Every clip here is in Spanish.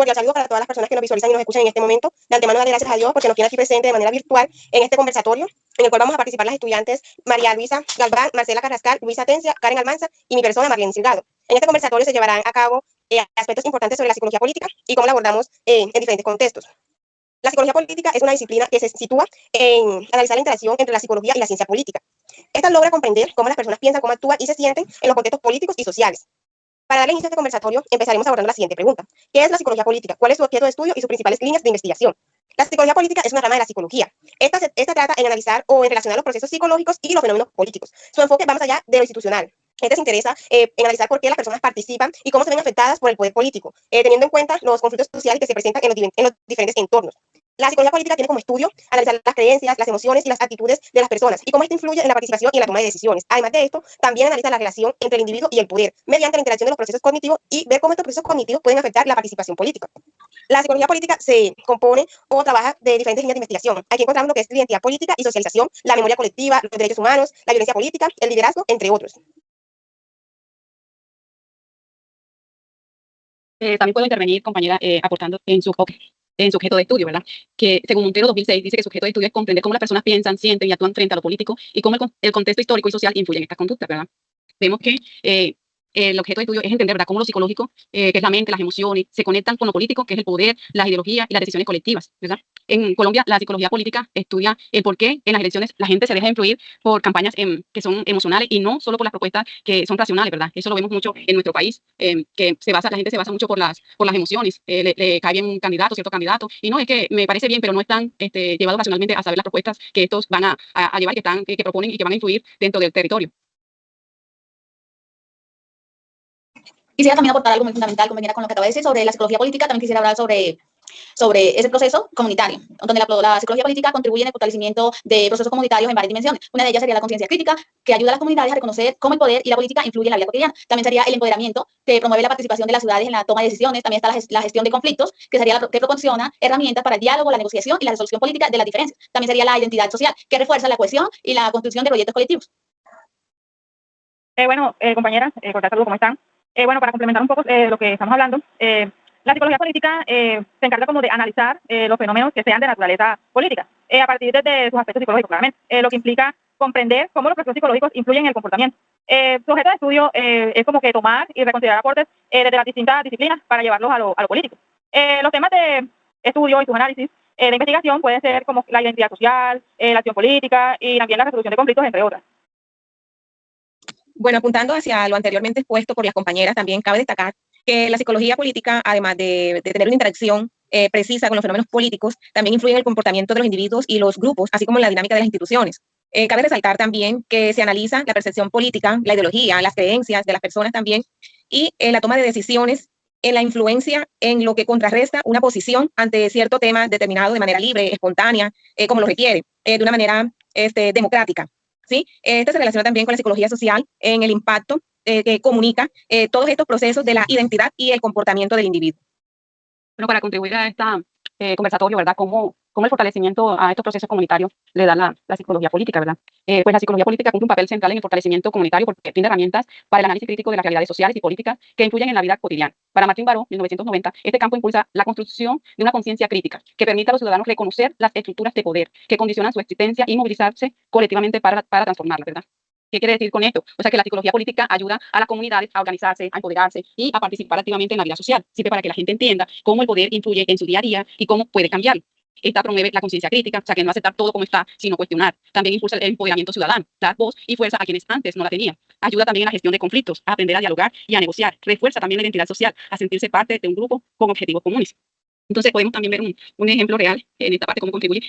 cordial saludo para todas las personas que nos visualizan y nos escuchan en este momento. De antemano, dar gracias a Dios porque nos tiene aquí presente de manera virtual en este conversatorio, en el cual vamos a participar las estudiantes María Luisa Galván, Marcela Carrascal, Luisa Tencia, Karen Almanza y mi persona, Marlene Silgado. En este conversatorio se llevarán a cabo aspectos importantes sobre la psicología política y cómo la abordamos en diferentes contextos. La psicología política es una disciplina que se sitúa en analizar la interacción entre la psicología y la ciencia política. Esta logra comprender cómo las personas piensan, cómo actúan y se sienten en los contextos políticos y sociales. Para darle inicio a este conversatorio, empezaremos abordando la siguiente pregunta. ¿Qué es la psicología política? ¿Cuál es su objeto de estudio y sus principales líneas de investigación? La psicología política es una rama de la psicología. Esta trata en analizar o en relacionar los procesos psicológicos y los fenómenos políticos. Su enfoque va más allá de lo institucional. Este se interesa en analizar por qué las personas participan y cómo se ven afectadas por el poder político, teniendo en cuenta los conflictos sociales que se presentan en los diferentes entornos. La psicología política tiene como estudio analizar las creencias, las emociones y las actitudes de las personas y cómo esto influye en la participación y en la toma de decisiones. Además de esto, también analiza la relación entre el individuo y el poder mediante la interacción de los procesos cognitivos y ver cómo estos procesos cognitivos pueden afectar la participación política. La psicología política se compone o trabaja de diferentes líneas de investigación. Aquí encontramos lo que es la identidad política y socialización, la memoria colectiva, los derechos humanos, la violencia política, el liderazgo, entre otros. También puedo intervenir, compañera, aportando en su objeto de estudio, ¿verdad? Que según Montero 2006 dice que su objeto de estudio es comprender cómo las personas piensan, sienten y actúan frente a lo político y cómo el contexto histórico y social influye en estas conductas, ¿verdad? Vemos que el objeto de estudio es entender, ¿verdad?, cómo lo psicológico, que es la mente, las emociones, se conectan con lo político, que es el poder, las ideologías y las decisiones colectivas, ¿verdad? En Colombia, la psicología política estudia el por qué en las elecciones la gente se deja influir por campañas que son emocionales y no solo por las propuestas que son racionales, ¿verdad? Eso lo vemos mucho en nuestro país, que la gente se basa mucho por las emociones, le cae bien un candidato, cierto candidato, y no, es que me parece bien, pero no están llevados racionalmente a saber las propuestas que estos van a llevar, que proponen y que van a influir dentro del territorio. Quisiera también aportar algo muy fundamental, compañera, con lo que acaba de decir sobre la psicología política. También quisiera hablar sobre ese proceso comunitario, donde la psicología política contribuye en el fortalecimiento de procesos comunitarios en varias dimensiones. Una de ellas sería la conciencia crítica, que ayuda a las comunidades a reconocer cómo el poder y la política influyen en la vida cotidiana. También sería el empoderamiento, que promueve la participación de las ciudades en la toma de decisiones. También está la gestión de conflictos, que sería que proporciona herramientas para el diálogo, la negociación y la resolución política de las diferencias. También sería la identidad social, que refuerza la cohesión y la construcción de proyectos colectivos. Compañeras, saludos, ¿cómo están? Para complementar un poco lo que estamos hablando, la psicología política se encarga como de analizar los fenómenos que sean de naturaleza política, a partir de sus aspectos psicológicos, claramente, lo que implica comprender cómo los procesos psicológicos influyen en el comportamiento. Su objeto de estudio es como que tomar y reconsiderar aportes desde las distintas disciplinas para llevarlos a lo político. Los temas de estudio y sus análisis de investigación pueden ser como la identidad social, la acción política y también la resolución de conflictos, entre otras. Bueno, apuntando hacia lo anteriormente expuesto por las compañeras, también cabe destacar que la psicología política, además de tener una interacción precisa con los fenómenos políticos, también influye en el comportamiento de los individuos y los grupos, así como en la dinámica de las instituciones. Cabe resaltar también que se analiza la percepción política, la ideología, las creencias de las personas también, y la toma de decisiones en la influencia en lo que contrarresta una posición ante cierto tema determinado de manera libre, espontánea, como lo requiere, de una manera democrática. ¿Sí? Esta se relaciona también con la psicología social en el impacto que comunica todos estos procesos de la identidad y el comportamiento del individuo. Bueno, para contribuir a este conversatorio, ¿verdad? ¿Cómo el fortalecimiento a estos procesos comunitarios le da la psicología política, ¿verdad? Pues la psicología política cumple un papel central en el fortalecimiento comunitario porque tiene herramientas para el análisis crítico de las realidades sociales y políticas que influyen en la vida cotidiana. Para Martín Baró, 1990, este campo impulsa la construcción de una conciencia crítica que permita a los ciudadanos reconocer las estructuras de poder que condicionan su existencia y movilizarse colectivamente para transformarla, ¿verdad? ¿Qué quiere decir con esto? O sea, que la psicología política ayuda a las comunidades a organizarse, a empoderarse y a participar activamente en la vida social. Sirve para que la gente entienda cómo el poder influye en su día a día y cómo puede cambiarlo. Esta promueve la conciencia crítica, o sea, que no aceptar todo como está, sino cuestionar. También impulsa el empoderamiento ciudadano, dar voz y fuerza a quienes antes no la tenían. Ayuda también a la gestión de conflictos, a aprender a dialogar y a negociar. Refuerza también la identidad social, a sentirse parte de un grupo con objetivos comunes. Entonces, podemos también ver un ejemplo real en esta parte, cómo contribuye.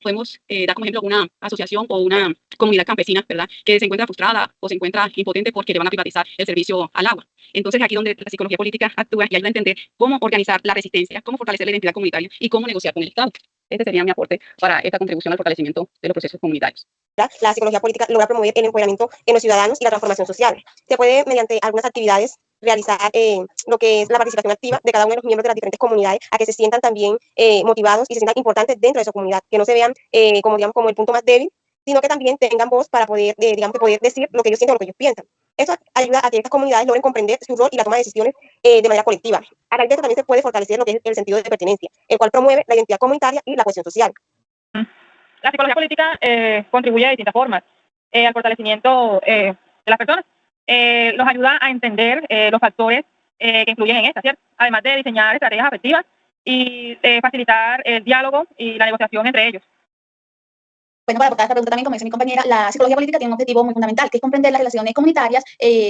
Podemos dar como ejemplo una asociación o una comunidad campesina, ¿verdad?, que se encuentra frustrada o se encuentra impotente porque le van a privatizar el servicio al agua. Entonces, aquí donde la psicología política actúa y ayuda a entender cómo organizar la resistencia, cómo fortalecer la identidad comunitaria y cómo negociar con el Estado. Este sería mi aporte para esta contribución al fortalecimiento de los procesos comunitarios. La psicología política logra promover el empoderamiento en los ciudadanos y la transformación social. Se puede, mediante algunas actividades, realizar lo que es la participación activa de cada uno de los miembros de las diferentes comunidades, a que se sientan también motivados y se sientan importantes dentro de su comunidad, que no se vean como el punto más débil, sino que también tengan voz para poder, poder decir lo que ellos sienten o lo que ellos piensan. Esto ayuda a que estas comunidades logren comprender su rol y la toma de decisiones de manera colectiva. A raíz de esto también se puede fortalecer lo que es el sentido de pertenencia, el cual promueve la identidad comunitaria y la cohesión social. La psicología política contribuye de distintas formas al fortalecimiento de las personas. Los ayuda a entender los factores que influyen en esta, ¿cierto? Además de diseñar estrategias afectivas y facilitar el diálogo y la negociación entre ellos. Bueno, para aportar esta pregunta también, como dice mi compañera, la psicología política tiene un objetivo muy fundamental, que es comprender las relaciones comunitarias,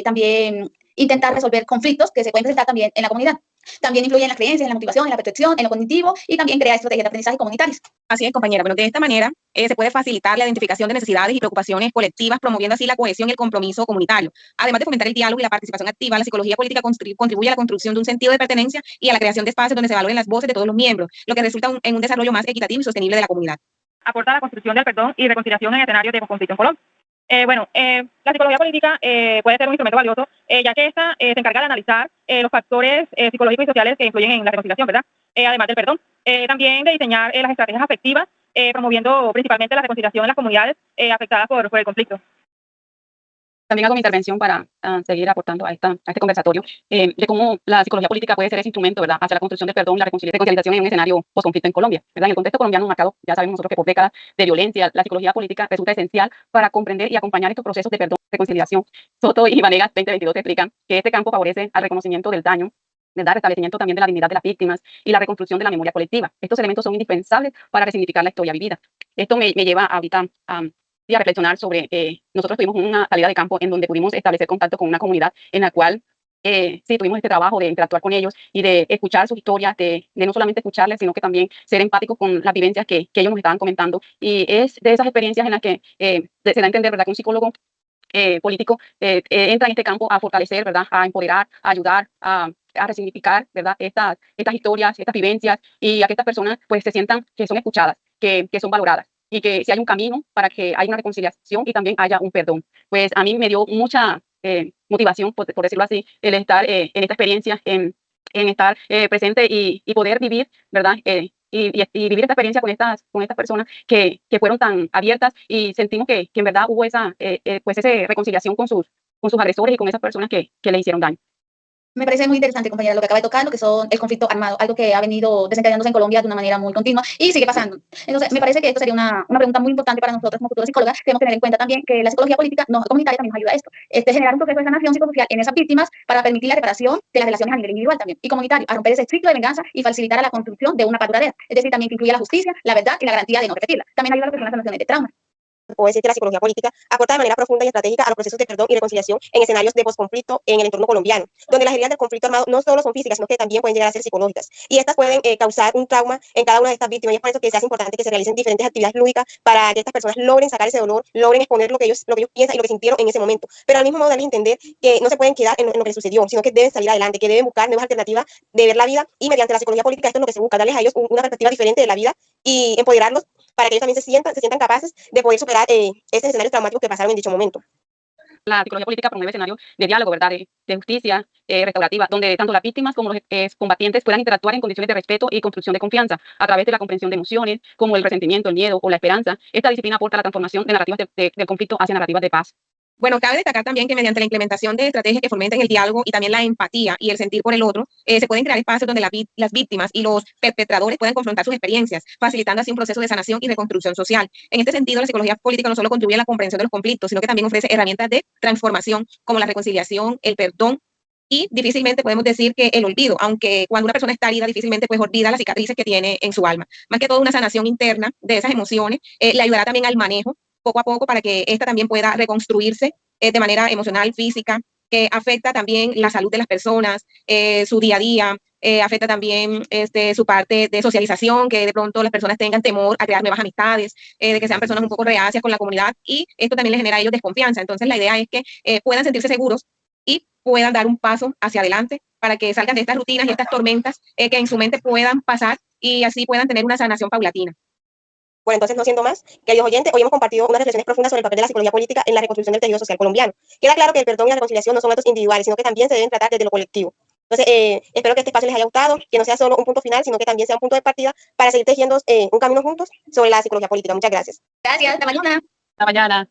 también intentar resolver conflictos que se pueden presentar también en la comunidad. También influye en las creencias, en la motivación, en la percepción, en lo cognitivo y también crea estrategias de aprendizaje comunitarios. Así es, compañera. Bueno, de esta manera se puede facilitar la identificación de necesidades y preocupaciones colectivas, promoviendo así la cohesión y el compromiso comunitario. Además de fomentar el diálogo y la participación activa, la psicología política contribuye a la construcción de un sentido de pertenencia y a la creación de espacios donde se valoren las voces de todos los miembros, lo que resulta en un desarrollo más equitativo y sostenible de la comunidad. Aporta a la construcción del perdón y reconciliación en escenarios de conflicto en Colombia. La psicología política puede ser un instrumento valioso, ya que esta se encarga de analizar los factores psicológicos y sociales que influyen en la reconciliación, ¿verdad? Además del perdón. También de diseñar las estrategias afectivas, promoviendo principalmente la reconciliación en las comunidades afectadas por el conflicto. También hago mi intervención para seguir aportando a este conversatorio de cómo la psicología política puede ser ese instrumento, ¿verdad?, hacia la construcción del perdón y la reconciliación en un escenario post-conflicto en Colombia, ¿verdad? En el contexto colombiano marcado, ya sabemos nosotros que por décadas de violencia, la psicología política resulta esencial para comprender y acompañar estos procesos de perdón y reconciliación. Soto y Vanegas 2022 explican que este campo favorece al reconocimiento del daño, ¿verdad?, restablecimiento también de la dignidad de las víctimas y la reconstrucción de la memoria colectiva. Estos elementos son indispensables para resignificar la historia vivida. Esto me lleva ahorita a reflexionar sobre, nosotros tuvimos una salida de campo en donde pudimos establecer contacto con una comunidad en la cual sí tuvimos este trabajo de interactuar con ellos y de escuchar sus historias, de no solamente escucharles, sino que también ser empáticos con las vivencias que ellos nos estaban comentando. Y es de esas experiencias en las que se da a entender, ¿verdad?, que un psicólogo político entra en este campo a fortalecer, ¿verdad?, a empoderar, a ayudar, a resignificar, ¿verdad?, estas historias, estas vivencias, y a que estas personas pues se sientan que son escuchadas, que son valoradas, y que si hay un camino para que haya una reconciliación y también haya un perdón. Pues a mí me dio mucha motivación, por decirlo así, el estar en esta experiencia, en estar presente y poder vivir, ¿verdad?, y vivir esta experiencia con estas personas que fueron tan abiertas, y sentimos que en verdad hubo esa reconciliación con sus agresores y con esas personas que le hicieron daño. Me parece muy interesante, compañera, lo que acaba de tocar, lo que son el conflicto armado, algo que ha venido desencadenándose en Colombia de una manera muy continua y sigue pasando. Entonces, me parece que esto sería una pregunta muy importante para nosotros como futuras psicólogas. Tenemos que tener en cuenta también que la psicología política no comunitaria también nos ayuda a esto, generar un proceso de sanación psicosocial en esas víctimas para permitir la reparación de las relaciones a nivel individual también y comunitario, a romper ese ciclo de venganza y facilitar a la construcción de una paz duradera. Es decir, también que incluye la justicia, la verdad y la garantía de no repetirla. También ayuda a lo que son las sanaciones de trauma. Puedo decir que la psicología política aporta de manera profunda y estratégica a los procesos de perdón y reconciliación en escenarios de posconflicto en el entorno colombiano, donde las heridas del conflicto armado no solo son físicas, sino que también pueden llegar a ser psicológicas. Y estas pueden causar un trauma en cada una de estas víctimas. Y es por eso que se hace importante que se realicen diferentes actividades lúdicas para que estas personas logren sacar ese dolor, logren exponer lo que ellos piensan y lo que sintieron en ese momento. Pero al mismo modo darles a entender que no se pueden quedar en lo que les sucedió, sino que deben salir adelante, que deben buscar nuevas alternativas de ver la vida, y mediante la psicología política esto es lo que se busca, darles a ellos una perspectiva diferente de la vida y empoderarlos para que ellos también se sientan capaces de poder superar esos escenarios traumáticos que pasaron en dicho momento. La psicología política promueve escenarios de diálogo, ¿verdad?, de justicia restaurativa, donde tanto las víctimas como los combatientes puedan interactuar en condiciones de respeto y construcción de confianza a través de la comprensión de emociones como el resentimiento, el miedo o la esperanza. Esta disciplina aporta la transformación de narrativas del conflicto hacia narrativas de paz. Bueno, cabe destacar también que mediante la implementación de estrategias que fomenten el diálogo y también la empatía y el sentir por el otro, se pueden crear espacios donde las víctimas y los perpetradores puedan confrontar sus experiencias, facilitando así un proceso de sanación y reconstrucción social. En este sentido, la psicología política no solo contribuye a la comprensión de los conflictos, sino que también ofrece herramientas de transformación como la reconciliación, el perdón, y difícilmente podemos decir que el olvido, aunque cuando una persona está herida, difícilmente pues olvida las cicatrices que tiene en su alma. Más que todo, una sanación interna de esas emociones le ayudará también al manejo poco a poco para que ésta también pueda reconstruirse de manera emocional, física, que afecta también la salud de las personas, su día a día, afecta también su parte de socialización, que de pronto las personas tengan temor a crear nuevas amistades, de que sean personas un poco reacias con la comunidad, y esto también les genera a ellos desconfianza. Entonces la idea es que puedan sentirse seguros y puedan dar un paso hacia adelante para que salgan de estas rutinas y estas tormentas que en su mente puedan pasar y así puedan tener una sanación paulatina. Bueno, entonces, no siendo más, queridos oyentes, hoy hemos compartido unas reflexiones profundas sobre el papel de la psicología política en la reconstrucción del tejido social colombiano. Queda claro que el perdón y la reconciliación no son actos individuales, sino que también se deben tratar desde lo colectivo. Entonces, espero que este espacio les haya gustado, que no sea solo un punto final, sino que también sea un punto de partida para seguir tejiendo un camino juntos sobre la psicología política. Muchas gracias. Gracias, hasta mañana. Hasta mañana.